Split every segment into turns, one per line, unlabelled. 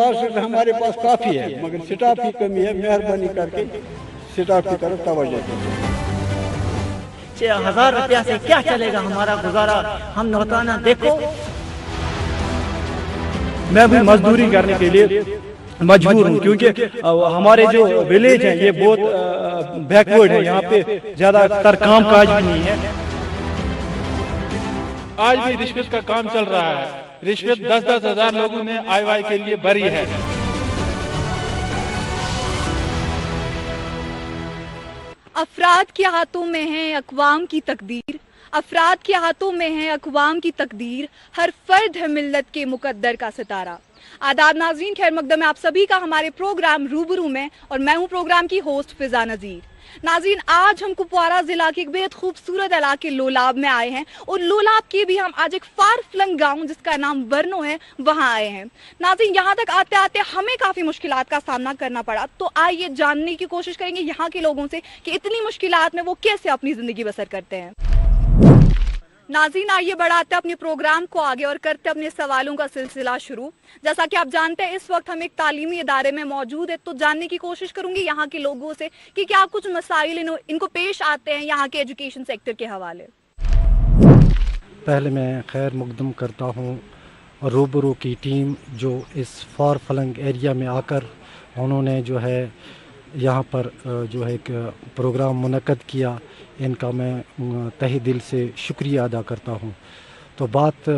Infrastructure हमारे पास काफ़ी है, मगर स्टाफ की कमी है। मेहरबानी करके स्टाफ की तरफ तवज्जो दीजिए।
6,000 रुपया से क्या चलेगा हमारा गुजारा, हम नौताना देखो।
मैं भी मजदूरी करने के लिए मजबूर हूँ, क्योंकि हमारे जो विलेज हैं ये बहुत बैकवर्ड है, यहाँ पे ज़्यादातर काम काज भी नहीं है।
आज भी रिश्वत का काम चल रहा है। रिश्वत 10-10 हजार लोगों ने IY के लिए भरी है।
अफराद के हाथों में है अक़वाम की तकदीर, अफराद के हाथों में है अक़वाम की तकदीर, हर फर्द है मिल्लत के मुकद्दर का सितारा। आदाब नाज़रीन, खैर मकदम है आप सभी का हमारे प्रोग्राम रूबरू में, और मैं हूं प्रोग्राम की होस्ट फिजा नज़ीर। नाज़रीन, आज हम कुपवारा ज़िला के एक बेहद खूबसूरत इलाके लोलाब में आए हैं, और लोलाब के भी हम आज एक फार फ्लंग गाँव जिसका नाम बरनो है वहाँ आए हैं। नाज़रीन, यहाँ तक आते आते हमें काफ़ी मुश्किलात का सामना करना पड़ा, तो आइए जानने की कोशिश करेंगे यहाँ के लोगों से कि इतनी मुश्किलात में वो कैसे अपनी ज़िंदगी बसर करते हैं। नाज़रीन, आइए बढ़ाते अपने प्रोग्राम को आगे और करते अपने सवालों का सिलसिला शुरू। जैसा कि आप जानते हैं इस वक्त हम एक तालीमी इदारे में मौजूद है, तो जानने की कोशिश करूंगी यहाँ के लोगों से कि क्या कुछ मसाइल इनको पेश आते हैं यहाँ के एजुकेशन सेक्टर के हवाले।
पहले मैं खैर मुकदम करता हूँ रूबरू की टीम जो इस फार फ्लंग एरिया में आकर उन्होंने जो है यहाँ पर जो है एक प्रोग्राम मुनक्कद किया, इनका मैं तहे दिल से शुक्रिया अदा करता हूँ। तो बात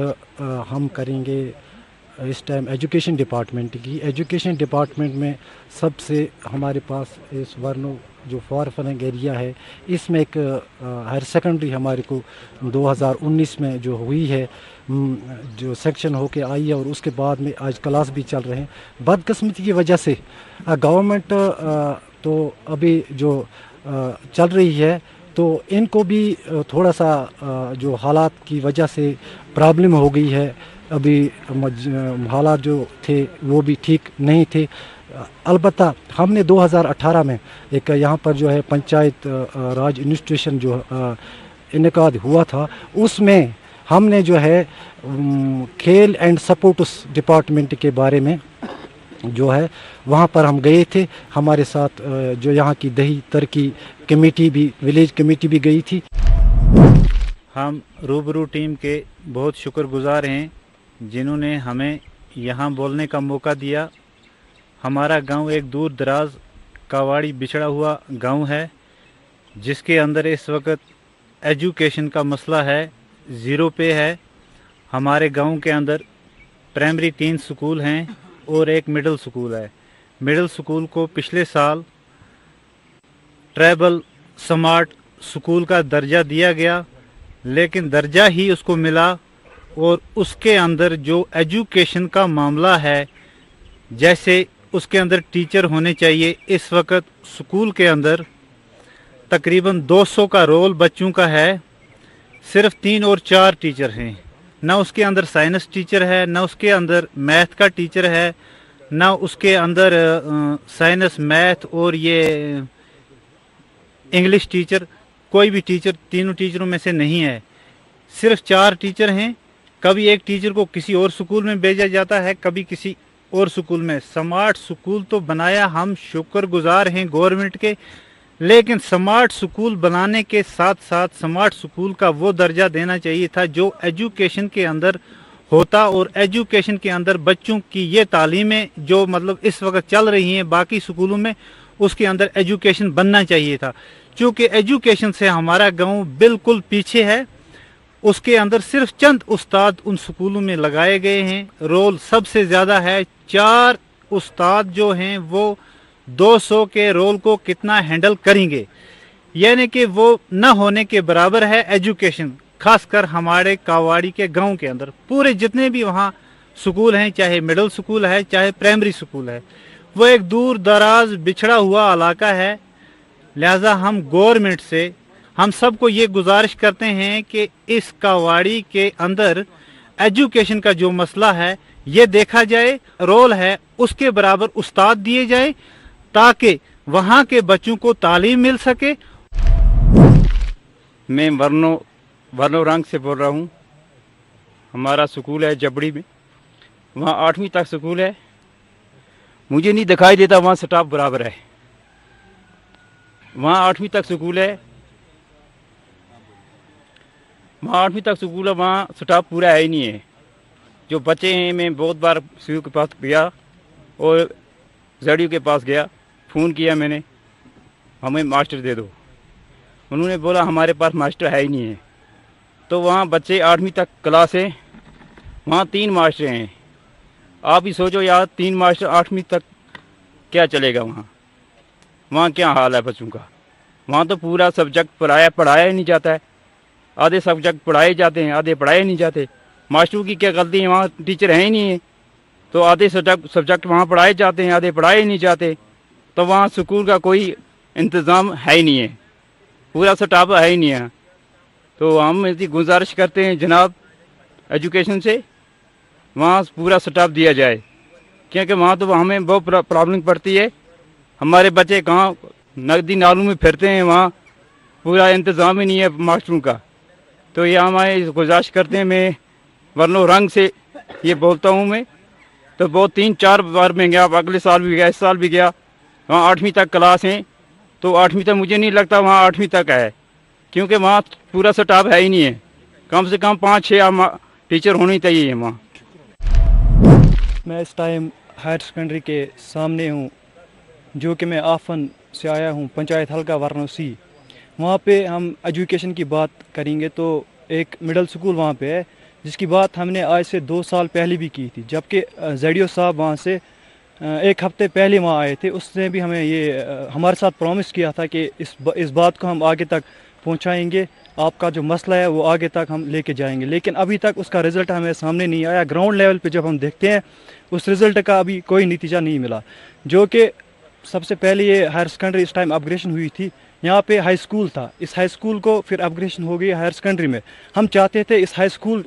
हम करेंगे इस टाइम एजुकेशन डिपार्टमेंट की। एजुकेशन डिपार्टमेंट में सबसे हमारे पास इस वर्नो जो फार फ्लंग एरिया है, इसमें एक हायर सेकेंडरी हमारे को 2019 में जो हुई है, जो सेक्शन होके आई है, और उसके बाद में आज क्लास भी चल रहे हैं। बदकिस्मती की वजह से गवर्नमेंट तो अभी जो चल रही है, तो इनको भी थोड़ा सा जो हालात की वजह से प्रॉब्लम हो गई है। अभी हालात जो थे वो भी ठीक नहीं थे। अलबत्ता हमने 2018 में एक यहाँ पर जो है पंचायत राज इंस्टीट्यूशन जो इनेकाद हुआ था, उसमें हमने जो है खेल एंड स्पोर्ट्स डिपार्टमेंट के बारे में जो है वहाँ पर हम गए थे। हमारे साथ जो यहाँ की दही तरक्की कमेटी भी, विलेज कमेटी भी गई थी।
हम रूबरू टीम के बहुत शुक्रगुजार हैं जिन्होंने हमें यहाँ बोलने का मौका दिया। हमारा गांव एक दूर दराज कावाड़ी बिछड़ा हुआ गांव है, जिसके अंदर इस वक्त एजुकेशन का मसला है, ज़ीरो पे है। हमारे गांव के अंदर प्राइमरी 3 स्कूल हैं और एक मिडिल स्कूल है। मिडिल स्कूल को पिछले साल ट्राइबल स्मार्ट स्कूल का दर्जा दिया गया, लेकिन दर्जा ही उसको मिला, और उसके अंदर जो एजुकेशन का मामला है, जैसे उसके अंदर टीचर होने चाहिए, इस वक्त स्कूल के अंदर तकरीबन 200 का रोल बच्चों का है, सिर्फ 3 और 4 टीचर हैं। ना उसके अंदर साइंस टीचर है, ना उसके अंदर मैथ का टीचर है, ना उसके अंदर साइंस, मैथ और ये इंग्लिश टीचर, कोई भी टीचर तीनों टीचरों में से नहीं है। सिर्फ 4 टीचर हैं। कभी एक टीचर को किसी और स्कूल में भेजा जाता है, कभी किसी और स्कूल में। स्मार्ट स्कूल तो बनाया, हम शुक्रगुजार हैं गवर्नमेंट के, लेकिन स्मार्ट स्कूल बनाने के साथ साथ स्मार्ट स्कूल का वो दर्जा देना चाहिए था जो एजुकेशन के अंदर होता, और एजुकेशन के अंदर बच्चों की ये तालीमें जो मतलब इस वक्त चल रही हैं बाकी स्कूलों में, उसके अंदर एजुकेशन बनना चाहिए था। क्योंकि एजुकेशन से हमारा गांव बिल्कुल पीछे है। उसके अंदर सिर्फ चंद उस्ताद उन स्कूलों में लगाए गए हैं, रोल सबसे ज़्यादा है। 4 उस्ताद जो हैं वो 200 के रोल को कितना हैंडल करेंगे, यानी कि वो न होने के बराबर है एजुकेशन, खासकर हमारे कावाड़ी के गांव के अंदर। पूरे जितने भी वहाँ स्कूल हैं, चाहे मिडिल स्कूल है चाहे प्राइमरी स्कूल है, वो एक दूर दराज बिछड़ा हुआ इलाका है। लिहाजा हम गवर्नमेंट से हम सबको ये गुजारिश करते हैं कि इस कावाड़ी के अंदर एजुकेशन का जो मसला है ये देखा जाए, रोल है उसके बराबर उस्ताद दिए जाए ताकि वहाँ के बच्चों को तालीम मिल सके।
मैं वर्नो रंग से बोल रहा हूँ। हमारा स्कूल है जबड़ी में, वहाँ 8वीं तक स्कूल है। मुझे नहीं दिखाई देता वहाँ स्टाफ बराबर है। वहाँ 8वीं तक स्कूल है, वहाँ 8वीं तक स्कूल है, वहाँ स्टाफ पूरा है ही नहीं है। जो बच्चे हैं, मैं बहुत बार सीयू के पास गया और ZDO के पास गया, फ़ोन किया मैंने, हमें मास्टर दे दो। उन्होंने बोला हमारे पास मास्टर है ही नहीं है। तो वहाँ बच्चे 8वीं तक क्लास है, वहाँ 3 मास्टर हैं। आप ही सोचो यार, 3 मास्टर 8वीं तक क्या चलेगा वहाँ? वहाँ क्या हाल है बच्चों का? वहाँ तो पूरा सब्जेक्ट पढ़ाया ही नहीं जाता है। आधे सब्जेक्ट पढ़ाए जाते हैं, आधे पढ़ाए नहीं जाते। मास्टरों की क्या गलती है? वहाँ टीचर है ही नहीं है, तो आधे सब्जेक्ट वहाँ पढ़ाए जाते हैं, आधे पढ़ाए ही नहीं जाते। तो वहाँ स्कूल का कोई इंतज़ाम है ही नहीं है, पूरा स्टाफ है ही नहीं है। तो हम ऐसी गुजारिश करते हैं जनाब एजुकेशन से, वहाँ पूरा स्टाफ दिया जाए, क्योंकि वहाँ तो हमें बहुत प्रॉब्लम पड़ती है। हमारे बच्चे कहाँ नकदी नालों में फिरते हैं, वहाँ पूरा इंतज़ाम ही नहीं है मास्टरों का। तो ये हमारे गुजारिश करते हैं, मैं वर्नो रंग से ये बोलता हूँ मैं, तो बहुत 3-4 बार में गया, अगले साल भी गया, इस साल भी गया। वहाँ 8वीं तक क्लास हैं, तो 8वीं तक मुझे नहीं लगता वहाँ 8वीं तक है, क्योंकि वहाँ पूरा स्टाफ है ही नहीं है। कम से कम 5-6 टीचर होने चाहिए वहाँ।
मैं इस टाइम हायर सेकेंडरी के सामने हूँ, जो कि मैं आफन से आया हूँ, पंचायत हल्का वाराणसी। वहाँ पे हम एजुकेशन की बात करेंगे तो एक मिडिल स्कूल वहाँ पे है, जिसकी बात हमने आज से 2 साल पहले भी की थी, जबकि ZDO साहब वहाँ से 1 हफ्ते पहले वहाँ आए थे। उसने भी हमें ये हमारे साथ प्रॉमिस किया था कि इस बात को हम आगे तक पहुँचाएंगे, आपका जो मसला है वो आगे तक हम लेके जाएंगे। लेकिन अभी तक उसका रिज़ल्ट हमें सामने नहीं आया। ग्राउंड लेवल पे जब हम देखते हैं, उस रिज़ल्ट का अभी कोई नतीजा नहीं मिला। जो कि सबसे पहले ये हायर सेकेंडरी इस टाइम अपग्रेडेशन हुई थी, यहाँ पे हाई स्कूल था, इस हाई स्कूल को फिर अपग्रेडेशन हो गई हायर सेकेंडरी में। हम चाहते थे इस हाई स्कूल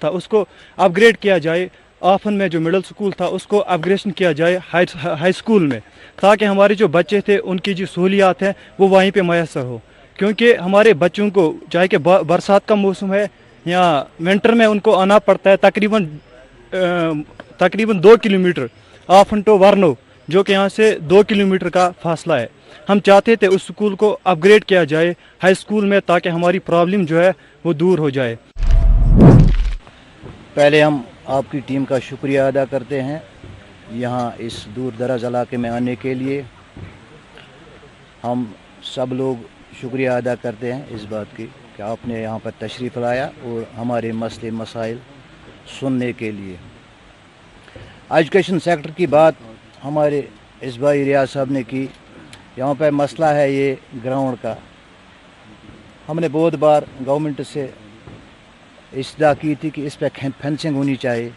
था उसको अपग्रेड किया जाए, आफन में जो मिडिल स्कूल था उसको अपग्रेडेशन किया जाए हाई स्कूल में, ताकि हमारे जो बच्चे थे उनकी जो सहूलियात हैं वो वहीं पे मैसर हो। क्योंकि हमारे बच्चों को चाहे कि बरसात का मौसम है या विंटर में उनको आना पड़ता है तकरीबन 2 किलोमीटर आफन टू वर्नो, जो कि यहाँ से 2 किलोमीटर का फासला है। हम चाहते थे उस स्कूल को अपग्रेड किया जाए हाई स्कूल में, ताकि हमारी प्रॉब्लम जो है वो दूर हो जाए।
पहले हम आपकी टीम का शुक्रिया अदा करते हैं यहाँ इस दूर दराज इलाके में आने के लिए। हम सब लोग शुक्रिया अदा करते हैं इस बात की कि आपने यहाँ पर तशरीफ़ लाया और हमारे मसले मसाइल सुनने के लिए। एजुकेशन सेक्टर की बात हमारे इस भाई रियाज साहब ने की। यहाँ पर मसला है ये ग्राउंड का। हमने बहुत बार गवर्नमेंट से इस्तदा की थी कि इस पर फेंसिंग होनी चाहिए,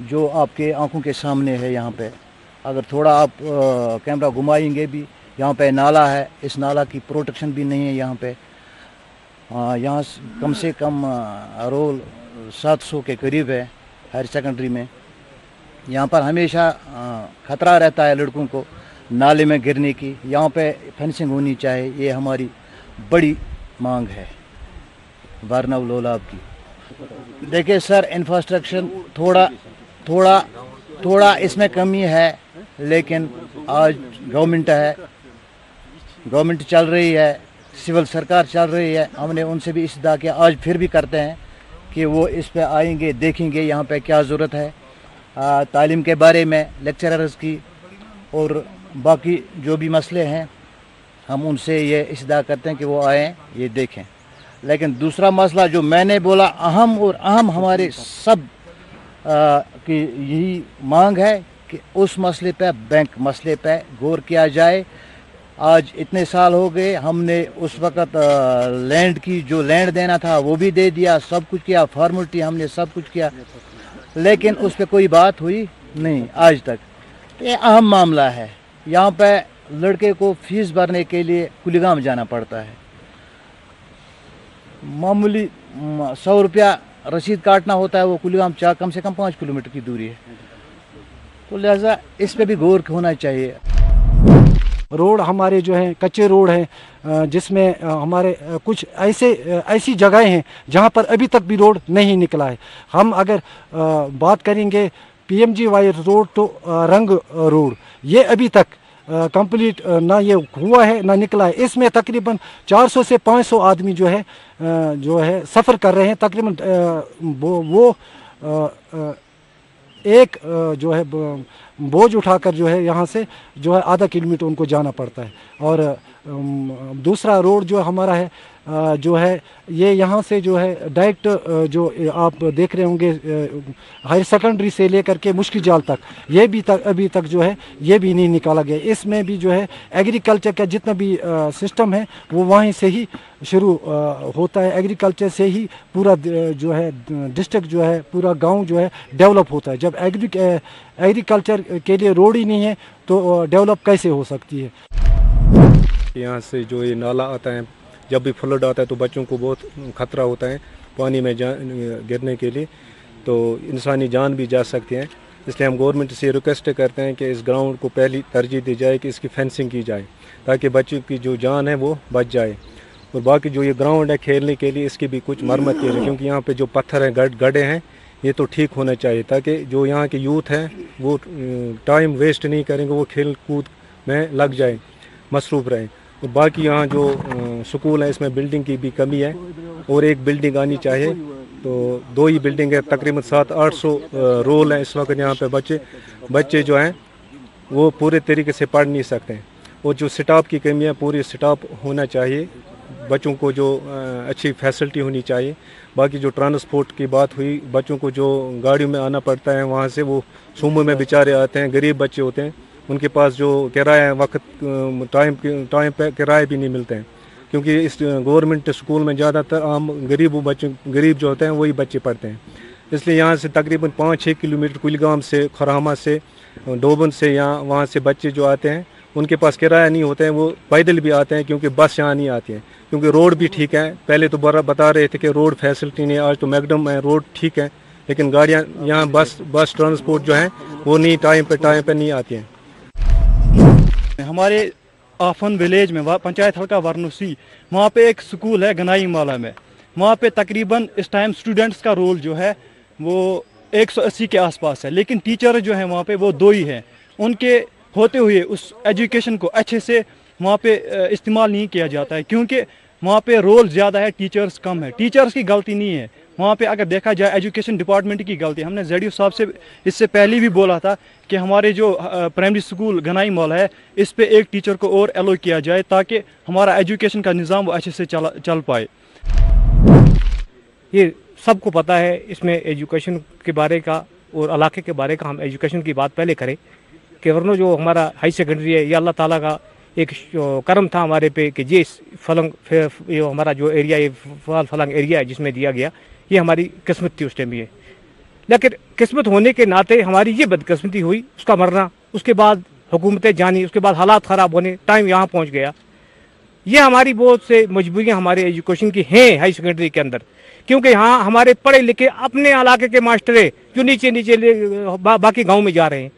जो आपके आंखों के सामने है। यहाँ पे अगर थोड़ा आप कैमरा घुमाएंगे भी, यहाँ पे नाला है, इस नाला की प्रोटेक्शन भी नहीं है यहाँ पे। यहाँ कम से कम रोल 700 के करीब है हायर सेकेंडरी में। यहाँ पर हमेशा ख़तरा रहता है लड़कों को नाले में गिरने की। यहाँ पे फेंसिंग होनी चाहिए, ये हमारी बड़ी मांग है वारनव लोलाब की। देखिए सर, इंफ्रास्ट्रक्चर थोड़ा इसमें कमी है, लेकिन आज गवर्नमेंट चल रही है, सिविल सरकार चल रही है। हमने उनसे भी इस्तदा किया, आज फिर भी करते हैं कि वो इस पे आएंगे, देखेंगे यहाँ पे क्या ज़रूरत है तालीम के बारे में, लेक्चरर्स की और बाकी जो भी मसले हैं, हम उनसे ये इस्तदा करते हैं कि वो आएँ, ये देखें। लेकिन दूसरा मसला जो मैंने बोला अहम हमारे सब की यही मांग है कि उस मसले पे, बैंक मसले पे गौर किया जाए। आज इतने साल हो गए, हमने उस वक़्त लैंड की जो लैंड देना था वो भी दे दिया, सब कुछ किया, फॉर्मेलिटी हमने सब कुछ किया, लेकिन उस पर कोई बात हुई नहीं आज तक। ये अहम मामला है। यहाँ पे लड़के को फीस भरने के लिए कुलीगाम जाना पड़ता है, मामूली 100 रुपया रसीद काटना होता है, वो कुलीगाम कम से कम 5 किलोमीटर की दूरी है। तो लिहाजा इस पे भी गौर होना चाहिए।
रोड हमारे जो हैं कच्चे रोड हैं, जिसमें हमारे कुछ ऐसी जगहें हैं जहां पर अभी तक भी रोड नहीं निकला है। हम अगर बात करेंगे PMGY रोड तो रंग रोड, ये अभी तक कंप्लीट ना ये हुआ है ना निकला है। इसमें तकरीबन 400 से 500 आदमी जो है सफ़र कर रहे हैं। तकरीबन वो एक जो है बोझ उठाकर जो है यहाँ से जो है आधा किलोमीटर उनको जाना पड़ता है। और दूसरा रोड जो हमारा है जो है ये यहाँ से जो है डायरेक्ट जो आप देख रहे होंगे हायर सेकेंडरी से लेकर के मुश्किल जाल तक, ये भी अभी तक जो है ये भी नहीं निकाला गया। इसमें भी जो है एग्रीकल्चर का जितना भी सिस्टम है वो वहीं से ही शुरू होता है। एग्रीकल्चर से ही पूरा जो है डिस्ट्रिक्ट जो है पूरा गांव जो है डेवलप होता है। जब एग्रीकल्चर के लिए रोड ही नहीं है तो डेवलप कैसे हो सकती है।
यहाँ से जो ये नाला आता है, जब भी फ्लड आता है तो बच्चों को बहुत खतरा होता है पानी में गिरने के लिए, तो इंसानी जान भी जा सकती है। इसलिए हम गवर्नमेंट से रिक्वेस्ट करते हैं कि इस ग्राउंड को पहली तरजीह दी जाए कि इसकी फेंसिंग की जाए ताकि बच्चों की जो जान है वो बच जाए। और बाकी जो ये ग्राउंड है खेलने के लिए इसकी भी कुछ मरम्मत की जाए, क्योंकि यहाँ पे जो पत्थर हैं गड्ढे हैं ये तो ठीक होना चाहिए ताकि जो यहाँ के यूथ हैं वो टाइम वेस्ट नहीं करेंगे, वो खेल कूद में लग जाए, मसरूफ़ रहें। और बाकी यहाँ जो स्कूल है इसमें बिल्डिंग की भी कमी है और एक बिल्डिंग आनी चाहिए, तो 2 ही बिल्डिंग है। तकरीबन 700-800 रोल हैं इस वक्त यहाँ पे। बच्चे जो हैं वो पूरे तरीके से पढ़ नहीं सकते हैं। और जो स्टाफ की कमी है, पूरी स्टाफ होना चाहिए, बच्चों को जो अच्छी फैसिलिटी होनी चाहिए। बाकी जो ट्रांसपोर्ट की बात हुई, बच्चों को जो गाड़ियों में आना पड़ता है वहाँ से वो सूमो में बेचारे आते हैं, गरीब बच्चे होते हैं, उनके पास जो किराया वक्त टाइम पे किराए भी नहीं मिलते हैं, क्योंकि इस गवर्नमेंट स्कूल में ज़्यादातर आम गरीब जो होते हैं वही बच्चे पढ़ते हैं। इसलिए यहाँ से तकरीबन 5-6 किलोमीटर कुलगाम से, खरामा से, डोबन से यहाँ वहाँ से बच्चे जो आते हैं उनके पास किराया नहीं होते हैं, वो पैदल भी आते हैं क्योंकि बस यहाँ नहीं आती है, क्योंकि रोड भी ठीक है। पहले तो बता रहे थे कि रोड फैसिलिटी नहीं है, आज तो मैकडम है, रोड ठीक है, लेकिन गाड़ियाँ यहाँ बस ट्रांसपोर्ट जो है वो नहीं टाइम पे नहीं आती हैं।
हमारे आफन विलेज में पंचायत हल्का वाराणसी, वहाँ पे एक स्कूल है गनाई माला में। वहाँ पे तकरीबन इस टाइम स्टूडेंट्स का रोल जो है वो 180 के आसपास है, लेकिन टीचर जो है वहाँ पे वो 2 ही हैं। उनके होते हुए उस एजुकेशन को अच्छे से वहाँ पे इस्तेमाल नहीं किया जाता है, क्योंकि वहाँ पे रोल ज़्यादा है, टीचर्स कम है। टीचर्स की गलती नहीं है वहाँ पे, अगर देखा जाए एजुकेशन डिपार्टमेंट की गलती। हमने ZDO साहब से इससे पहले भी बोला था कि हमारे जो प्राइमरी स्कूल गनाई मॉल है इस पे एक टीचर को और एलो किया जाए ताकि हमारा एजुकेशन का निज़ाम वो अच्छे से चल पाए।
ये सबको पता है इसमें एजुकेशन के बारे का और इलाके के बारे का। हम एजुकेशन की बात पहले करें कि वरना जो हमारा हाई सेकेंडरी है ये अल्लाह ताला का एक करम था हमारे पे कि ये फलंग ये हमारा जो एरिया ये फलंग एरिया है जिसमें दिया गया, ये हमारी किस्मत थी उस टाइम। ये लेकिन किस्मत होने के नाते हमारी ये बदकिस्मती हुई, उसका मरना, उसके बाद हुकूमतें जानी, उसके बाद हालात ख़राब होने, टाइम यहाँ पहुँच गया। ये हमारी बहुत से मजबूरियाँ हमारे एजुकेशन की हैं हाई सेकेंडरी के अंदर, क्योंकि यहाँ हमारे पढ़े लिखे अपने इलाके के मास्टर जो नीचे बाकी गाँव में जा रहे हैं।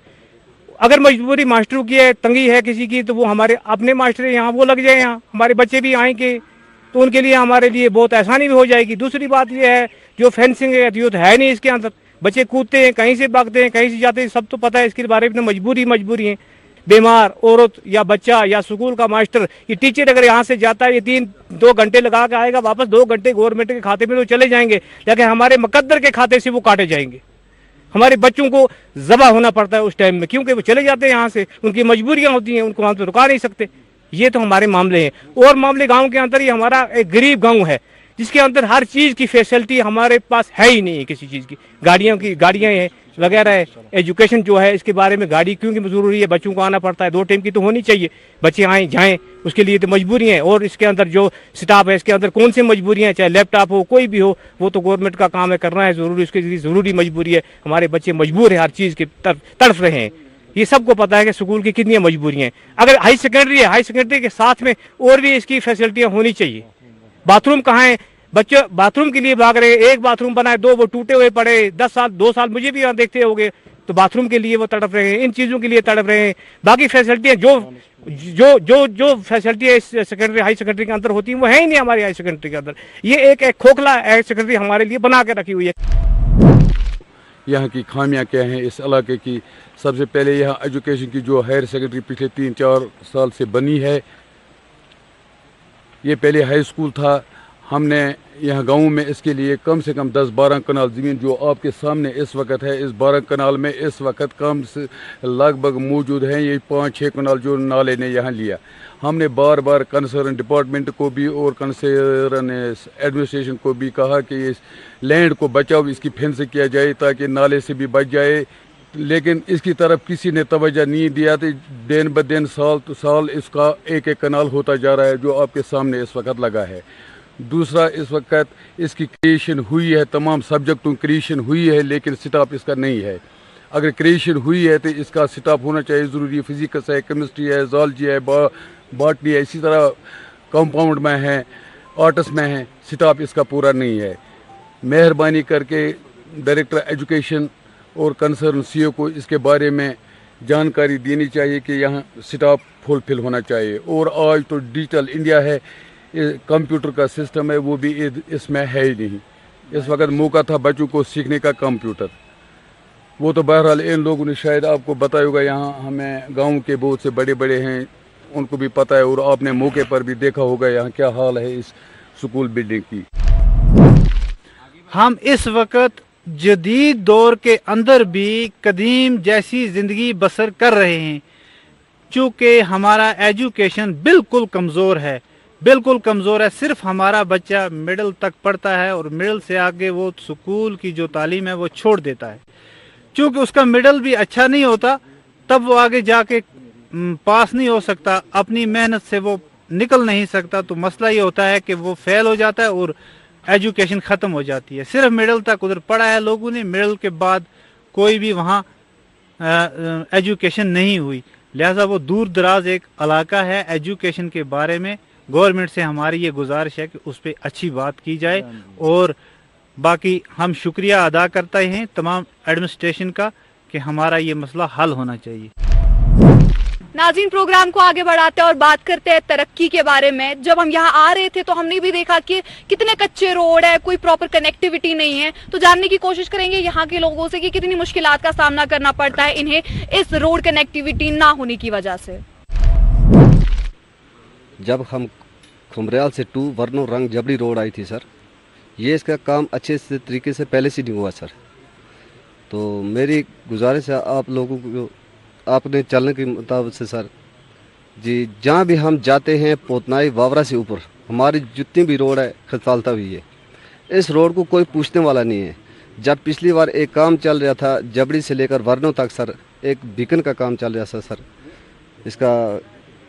अगर मजबूरी मास्टरों की है, तंगी है किसी की, तो वो हमारे अपने मास्टर यहाँ वो लग जाए, यहाँ हमारे बच्चे भी आएंगे तो उनके लिए हमारे लिए बहुत आसानी भी हो जाएगी। दूसरी बात ये है जो फेंसिंग है ये तो है नहीं इसके अंदर, बच्चे कूदते हैं, कहीं से भागते हैं, कहीं से जाते हैं, सब तो पता है इसके बारे में। मजबूरी है, बीमार औरत या बच्चा या स्कूल का मास्टर, ये टीचर अगर यहाँ से जाता है ये 3-2 घंटे लगा के आएगा, वापस 2 घंटे गवर्नमेंट के खाते में तो चले जाएंगे, लेकिन हमारे मुकद्दर के खाते से वो काटे जाएंगे। हमारे बच्चों को ज़बा होना पड़ता है उस टाइम में, क्योंकि वो चले जाते हैं यहाँ से, उनकी मजबूरियाँ होती हैं, उनको हम तो रुका नहीं सकते। ये तो हमारे मामले हैं। और मामले गांव के अंदर, ये हमारा एक गरीब गांव है जिसके अंदर हर चीज़ की फैसिलिटी हमारे पास है ही नहीं है, किसी चीज़ की। गाड़ियाँ हैं वगैरह है। एजुकेशन जो है इसके बारे में गाड़ी क्योंकि ज़रूरी है, बच्चों को आना पड़ता है, 2 टाइम की तो होनी चाहिए, बच्चे आएँ जाएँ, उसके लिए तो मजबूरी है। और इसके अंदर जो स्टाफ है इसके अंदर कौन सी मजबूरियाँ, चाहे लैपटॉप हो कोई भी हो, वो तो गवर्नमेंट का काम है, करना है ज़रूरी, उसके लिए ज़रूरी मजबूरी है। हमारे बच्चे मजबूर है, हर चीज़ के तड़फ रहे हैं। ये सबको पता है कि स्कूल की कितनी मजबूरियाँ हैं। अगर हाई सेकेंडरी है, हाई सेकेंडरी के साथ में और भी इसकी फैसिलिटियाँ होनी चाहिए। बाथरूम कहाँ है, बच्चे बाथरूम के लिए भाग रहे हैं, एक बाथरूम बनाए 2 वो टूटे हुए पड़े, 2 साल मुझे भी यहाँ देखते होंगे, तो बाथरूम के लिए वो तड़प रहे हैं, इन चीज़ों के लिए तड़प रहे हैं। बाकी फैसिलिटियाँ जो फैसिलिटियाँ इस सेकेंडरी हाई सेकेंडरी के अंदर होती हैं वो है ही नहीं हमारी हाई सेकेंडरी के अंदर। ये एक खोखला हाई सेकेंडरी हमारे लिए बना के रखी हुई है।
यहाँ की खामियां क्या हैं इस इलाके की। सबसे पहले यहाँ एजुकेशन की जो हायर सेकेंडरी पिछले 3-4 साल से बनी है, ये पहले हाई स्कूल था। हमने यहाँ गाँव में इसके लिए कम से कम 10-12 कनाल ज़मीन जो आपके सामने इस वक्त है, इस 12 कनाल में इस वक्त कम से लगभग मौजूद हैं ये 5-6 कनाल जो नाले ने यहाँ लिया। हमने बार बार कंसर्न डिपार्टमेंट को भी और कंसर्न एडमिनिस्ट्रेशन को भी कहा कि इस लैंड को बचाओ, इसकी फेंस किया जाए ताकि नाले से भी बच जाए, लेकिन इसकी तरफ किसी ने तवज्जो नहीं दिया। तो दिन ब दिन साल तो साल इसका एक कनाल होता जा रहा है जो आपके सामने इस वक्त लगा है। दूसरा, इस वक्त इसकी क्रिएशन हुई है, तमाम सब्जेक्टों क्रिएशन हुई है, लेकिन स्टाफ इसका नहीं है। अगर क्रिएशन हुई है तो इसका स्टाफ होना चाहिए ज़रूरी। फिजिक्स है, केमिस्ट्री है, ज़ूलॉजी है, बॉटनी है, इसी तरह कंपाउंड में है, आर्ट्स में है, स्टाफ इसका पूरा नहीं है। मेहरबानी करके डायरेक्टर एजुकेशन और कंसर्न सीईओ को इसके बारे में जानकारी देनी चाहिए कि यहाँ स्टाफ फुलफिल होना चाहिए। और आज तो डिजिटल इंडिया है, कंप्यूटर का सिस्टम है, वो भी इसमें है ही नहीं। इस वक्त मौका था बच्चों को सीखने का कंप्यूटर, वो तो बहरहाल इन लोगों ने शायद आपको बताया होगा। यहाँ हमें गांव के बहुत से बड़े बड़े हैं, उनको भी पता है, और आपने मौके पर भी देखा होगा यहाँ क्या हाल है इस स्कूल बिल्डिंग की।
हम इस वक्त जदीद दौर के अंदर भी कदीम जैसी ज़िंदगी बसर कर रहे हैं, चूँकि हमारा एजुकेशन बिल्कुल कमज़ोर है, बिल्कुल कमज़ोर है। सिर्फ हमारा बच्चा मिडिल तक पढ़ता है और मिडिल से आगे वो स्कूल की जो तालीम है वो छोड़ देता है। चूँकि उसका मिडिल भी अच्छा नहीं होता, तब वो आगे जाके पास नहीं हो सकता, अपनी मेहनत से वो निकल नहीं सकता। तो मसला ये होता है कि वो फेल हो जाता है और एजुकेशन ख़त्म हो जाती है। सिर्फ मिडिल तक उधर पढ़ा है लोगों ने, मिडिल के बाद कोई भी वहाँ एजुकेशन नहीं हुई। लिहाजा वो दूर दराज एक इलाका है। एजुकेशन के बारे में गवर्नमेंट से हमारी ये गुजारिश है कि उस पर अच्छी बात की जाए। और बाकी हम शुक्रिया अदा करते हैं तमाम एडमिनिस्ट्रेशन का कि हमारा ये मसला हल होना चाहिए।
नाज़रीन, प्रोग्राम को आगे बढ़ाते हैं और बात करते हैं तरक्की के बारे में। जब हम यहाँ आ रहे थे तो हमने भी देखा कि कितने कच्चे रोड है, कोई प्रॉपर कनेक्टिविटी नहीं है। तो जानने की कोशिश करेंगे यहाँ के लोगों से कि कितनी मुश्किलात का सामना करना पड़ता है इन्हें इस रोड कनेक्टिविटी ना होने की वजह से।
जब हम खुमरियाल से टू वर्नो रंग जबड़ी रोड आई थी सर, ये इसका काम अच्छे से तरीके से पहले से नहीं हुआ सर। तो मेरी गुजारिश है आप लोगों को, आपने चलने के मुताबिक से सर जी, जहाँ भी हम जाते हैं पोतनाई वावरा से ऊपर हमारी जितनी भी रोड है खसालता हुई है। इस रोड को कोई पूछने वाला नहीं है। जब पिछली बार एक काम चल रहा था जबड़ी से लेकर वर्नो तक सर, एक बीकन का काम चल रहा था सर, इसका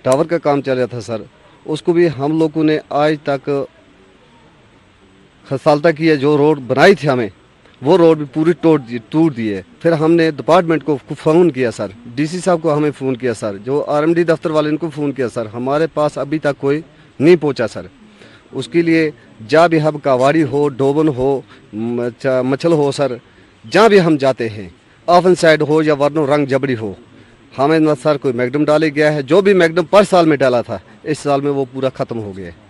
टावर का काम चल रहा था सर, उसको भी हम लोगों ने आज तक खसालता की है। जो रोड बनाई थी हमें, वो रोड भी पूरी टूट दी है। फिर हमने डिपार्टमेंट को फ़ोन किया सर, डीसी साहब को हमें फ़ोन किया सर, जो आरएमडी दफ्तर वाले इनको फ़ोन किया सर, हमारे पास अभी तक कोई नहीं पहुंचा सर। उसके लिए जहाँ भी हम कावाड़ी हो, डोबन हो, मछल हो सर, जहाँ भी हम जाते हैं, ऑफन साइड हो या वर्नो रंग जबड़ी हो, हमें न सर कोई मैगडम डाले गया है। जो भी मैगडम पर साल में डाला था, इस साल में वो पूरा ख़त्म हो गया है।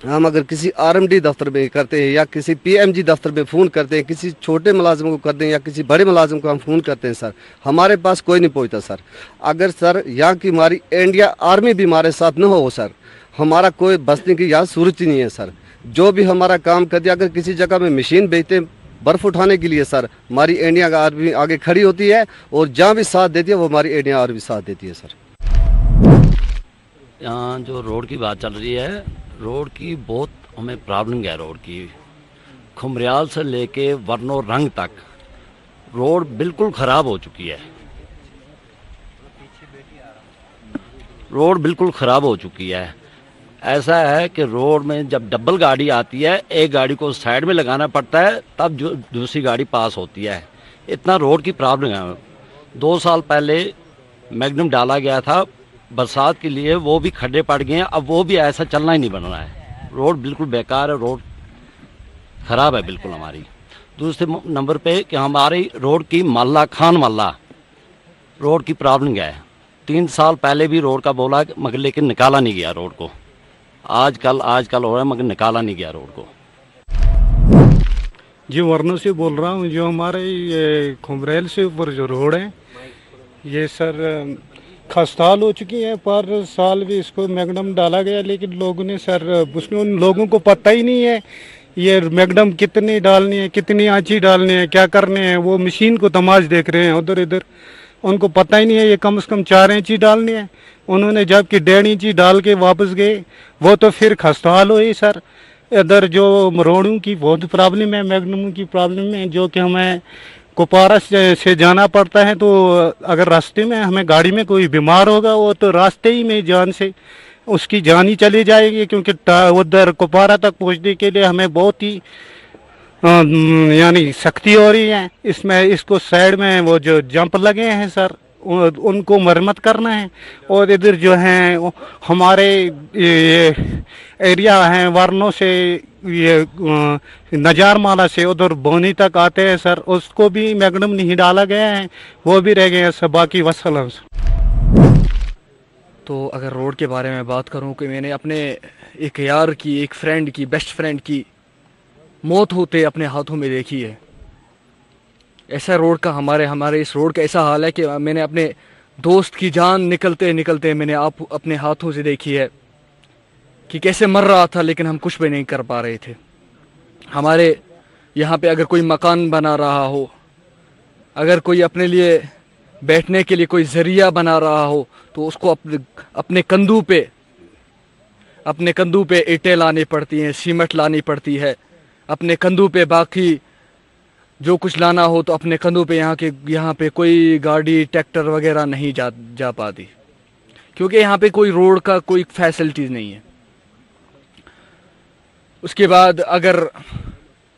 हम अगर किसी आरएमडी दफ्तर में करते हैं या किसी पीएमजी दफ्तर में फ़ोन करते हैं, किसी छोटे मुलाजिम को करते हैं या किसी बड़े मुलाजिम को हम फ़ोन करते हैं सर, हमारे पास कोई नहीं पहुंचता सर। अगर सर यहाँ की हमारी इंडिया आर्मी भी हमारे साथ न हो सर, हमारा कोई बचने की यहाँ सूरत ही नहीं है सर। जो भी हमारा काम कर दिया, अगर किसी जगह में मशीन भेजते बर्फ़ उठाने के लिए सर, हमारी इंडिया का आर्मी आगे खड़ी होती है और जहाँ भी साथ देती है वो हमारी इंडिया आर्मी साथ देती है सर।
यहाँ जो रोड की बात चल रही है, रोड की बहुत हमें प्रॉब्लम है। रोड की खुमरियाल से लेके वर्नो रंग तक रोड बिल्कुल ख़राब हो चुकी है। रोड बिल्कुल ख़राब हो चुकी है। ऐसा है कि रोड में जब डबल गाड़ी आती है, एक गाड़ी को साइड में लगाना पड़ता है, तब जो दूसरी गाड़ी पास होती है। इतना रोड की प्रॉब्लम है। 2 साल पहले मैग्नम डाला गया था बरसात के लिए, वो भी खड्डे पड़ गए हैं। अब वो भी ऐसा चलना ही नहीं बन रहा है। रोड बिल्कुल बेकार है, रोड ख़राब है बिल्कुल हमारी। दूसरे नंबर पे कि हमारी रोड की मल्ला खान मल्ला रोड की प्रॉब्लम है। 3 साल पहले भी रोड का बोला मगर लेकिन निकाला नहीं गया रोड को। आजकल हो रहा है मगर निकाला नहीं गया रोड को।
जी वर्नो से बोल रहा हूँ। जो हमारे ये खुमरेल से ऊपर जो रोड है ये सर खस्ताल हो चुकी है। पर साल भी इसको मैगडम डाला गया, लेकिन लोगों ने सर उसमें उन लोगों को पता ही नहीं है ये मैगडम कितनी डालनी है, कितनी आँची डालनी है, क्या करने हैं। वो मशीन को तमाश देख रहे हैं उधर इधर, उनको पता ही नहीं है ये कम से कम 4 इंची डालनी है। उन्होंने जबकि 1.5 इंची डाल के वापस गए, वो तो फिर खस्ताल हुई सर। इधर जो रोडों की बहुत प्रॉब्लम है, मैगडम की प्रॉब्लम है, जो कि हमें कुपवारा से जाना पड़ता है। तो अगर रास्ते में हमें गाड़ी में कोई बीमार होगा वो तो रास्ते ही में जान से उसकी जान ही चली जाएगी, क्योंकि उधर कुपवारा तक पहुंचने के लिए हमें बहुत ही यानी सख्ती हो रही है। इसमें इसको साइड में वो जो जंप लगे हैं सर उनको मरम्मत करना है। और इधर जो है हमारे ये एरिया हैं वारनों से ये नजार माला से उधर बोनी तक आते हैं सर, उसको भी मैगडम नहीं डाला गया है, वो भी रह गए हैं सब। बाकी वसलम।
तो अगर रोड के बारे में बात करूं कि मैंने अपने एक यार की, एक फ्रेंड की, बेस्ट फ्रेंड की मौत होते अपने हाथों में देखी है। ऐसा रोड का हमारे इस रोड का ऐसा हाल है कि मैंने अपने दोस्त की जान निकलते निकलते मैंने अपने हाथों से देखी है कि कैसे मर रहा था, लेकिन हम कुछ भी नहीं कर पा रहे थे। हमारे यहाँ पे अगर कोई मकान बना रहा हो, अगर कोई अपने लिए बैठने के लिए कोई जरिया बना रहा हो, तो उसको अपने कंधों पे ईंटें लानी पड़ती हैं, सीमेंट लानी पड़ती है, अपने कंधों पे बाकी जो कुछ लाना हो तो अपने कंधों पे। यहाँ पे कोई गाड़ी ट्रैक्टर वगैरह नहीं जा पाती, क्योंकि यहाँ पे कोई रोड का कोई फैसिलिटीज़ नहीं है। उसके बाद अगर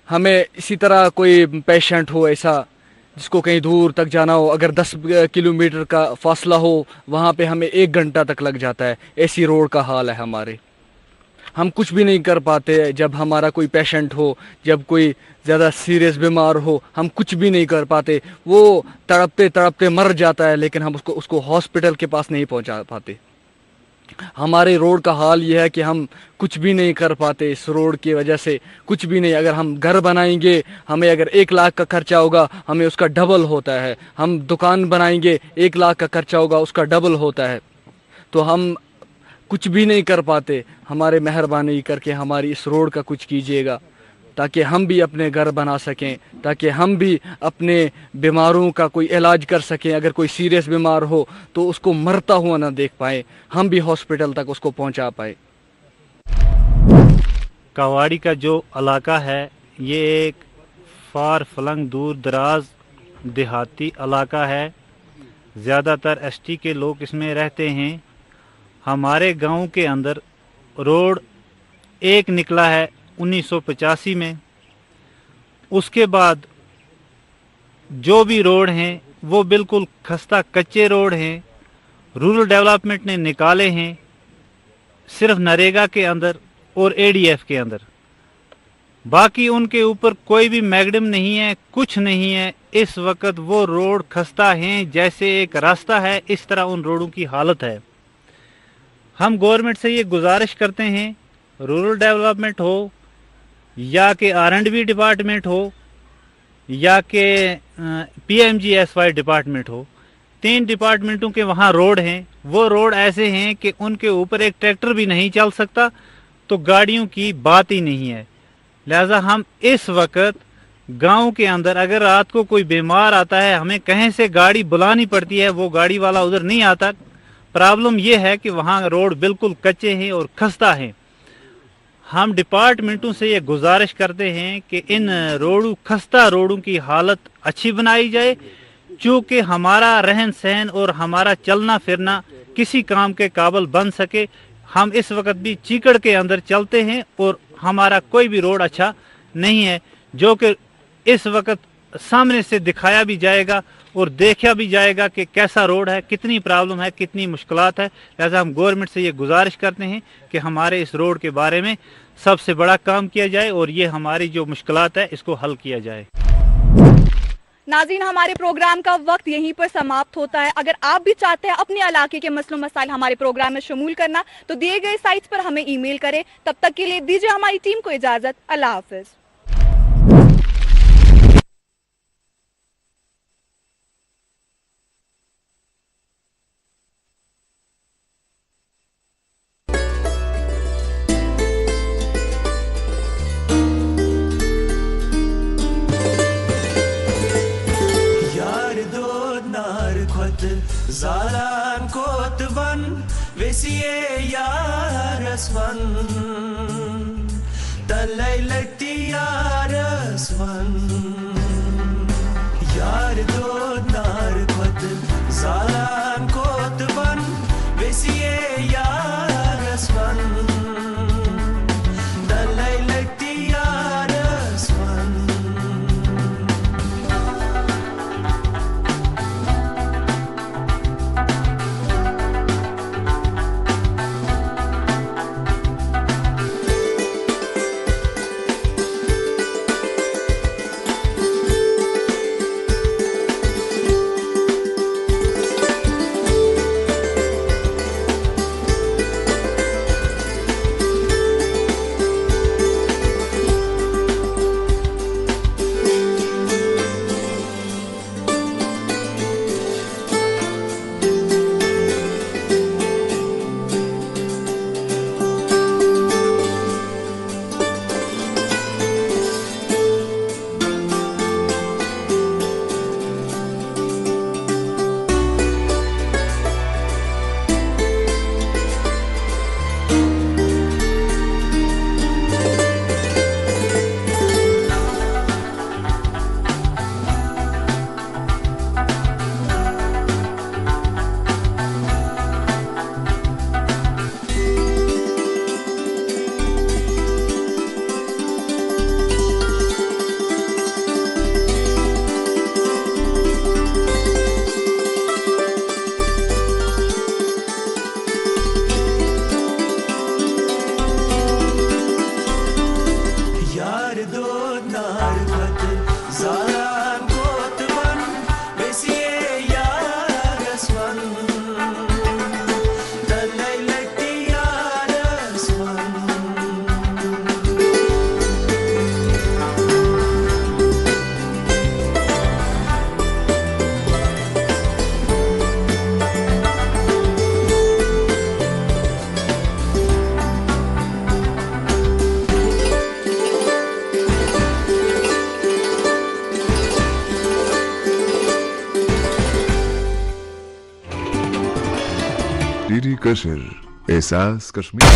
हमें इसी तरह कोई पेशेंट हो ऐसा जिसको कहीं दूर तक जाना हो, अगर 10 किलोमीटर का फासला हो, वहाँ पे हमें 1 घंटा तक लग जाता है। ऐसी रोड का हाल है हमारे। हम कुछ भी नहीं कर पाते जब हमारा कोई पेशेंट हो, जब कोई ज़्यादा सीरियस बीमार हो, हम कुछ भी नहीं कर पाते। वो तड़पते तड़पते मर जाता है, लेकिन हम उसको हॉस्पिटल के पास नहीं पहुंचा पाते। हमारे रोड का हाल ये है कि हम कुछ भी नहीं कर पाते इस रोड की वजह से, कुछ भी नहीं। अगर हम घर बनाएंगे, हमें अगर 1 लाख का खर्चा होगा, हमें उसका डबल होता है। हम दुकान बनाएंगे, 1 लाख का खर्चा होगा, उसका डबल होता है। तो हम कुछ भी नहीं कर पाते। हमारे मेहरबानी करके हमारी इस रोड का कुछ कीजिएगा, ताकि हम भी अपने घर बना सकें, ताकि हम भी अपने बीमारों का कोई इलाज कर सकें। अगर कोई सीरियस बीमार हो तो उसको मरता हुआ ना देख पाए, हम भी हॉस्पिटल तक उसको पहुंचा पाए।
कावाड़ी का जो इलाका है ये एक फार फलंग दूर दराज देहाती इलाका है। ज़्यादातर एसटी के लोग इसमें रहते हैं। हमारे गांव के अंदर रोड एक निकला है 1985 में। उसके बाद जो भी रोड हैं वो बिल्कुल खस्ता कच्चे रोड हैं। रूरल डेवलपमेंट ने निकाले हैं सिर्फ नरेगा के अंदर और एडीएफ के अंदर। बाकी उनके ऊपर कोई भी मैगडम नहीं है, कुछ नहीं है। इस वक्त वो रोड खस्ता हैं, जैसे एक रास्ता है इस तरह उन रोडों की हालत है। हम गवर्नमेंट से ये गुजारिश करते हैं, रूरल डेवलपमेंट हो या कि R&B डिपार्टमेंट हो या कि PMGSY डिपार्टमेंट हो, 3 डिपार्टमेंटों के वहाँ रोड हैं। वो रोड ऐसे हैं कि उनके ऊपर एक ट्रैक्टर भी नहीं चल सकता, तो गाड़ियों की बात ही नहीं है। लिहाजा हम इस वक्त गांव के अंदर अगर रात को कोई बीमार आता है, हमें कहीं से गाड़ी बुलानी पड़ती है, वो गाड़ी वाला उधर नहीं आता। प्रॉब्लम ये है कि वहाँ रोड बिल्कुल कच्चे हैं और खस्ता हैं। हम डिपार्टमेंटों से ये गुजारिश करते हैं कि इन खस्ता रोडों की हालत अच्छी बनाई जाए, चूँकि हमारा रहन सहन और हमारा चलना फिरना किसी काम के काबिल बन सके। हम इस वक्त भी चीकड़ के अंदर चलते हैं और हमारा कोई भी रोड अच्छा नहीं है, जो कि इस वक्त सामने से दिखाया भी जाएगा और देखा भी जाएगा कि कैसा रोड है, कितनी प्रॉब्लम है, कितनी मुश्किलात है। लिहाजा हम गवर्नमेंट से ये गुजारिश करते हैं कि हमारे इस रोड के बारे में सबसे बड़ा काम किया जाए और ये हमारी जो मुश्किलात है इसको हल किया जाए।
नाज़रीन, हमारे प्रोग्राम का वक्त यहीं पर समाप्त होता है। अगर आप भी चाहते हैं अपने इलाके के मसलों मसाइल हमारे प्रोग्राम में शमूल करना, तो दिए गए साइट्स पर हमें ईमेल करें। तब तक के लिए दीजिए हमारी टीम को इजाजत। अल्लाह हाफिज।
Kotvan Vesiye Yarasvan Talailati Yarasvan Yar do narvat Zalan Kotvan Vesiye Yarasvan Talailati Yarasvan
DD Kashmir, Ehsaas Kashmir.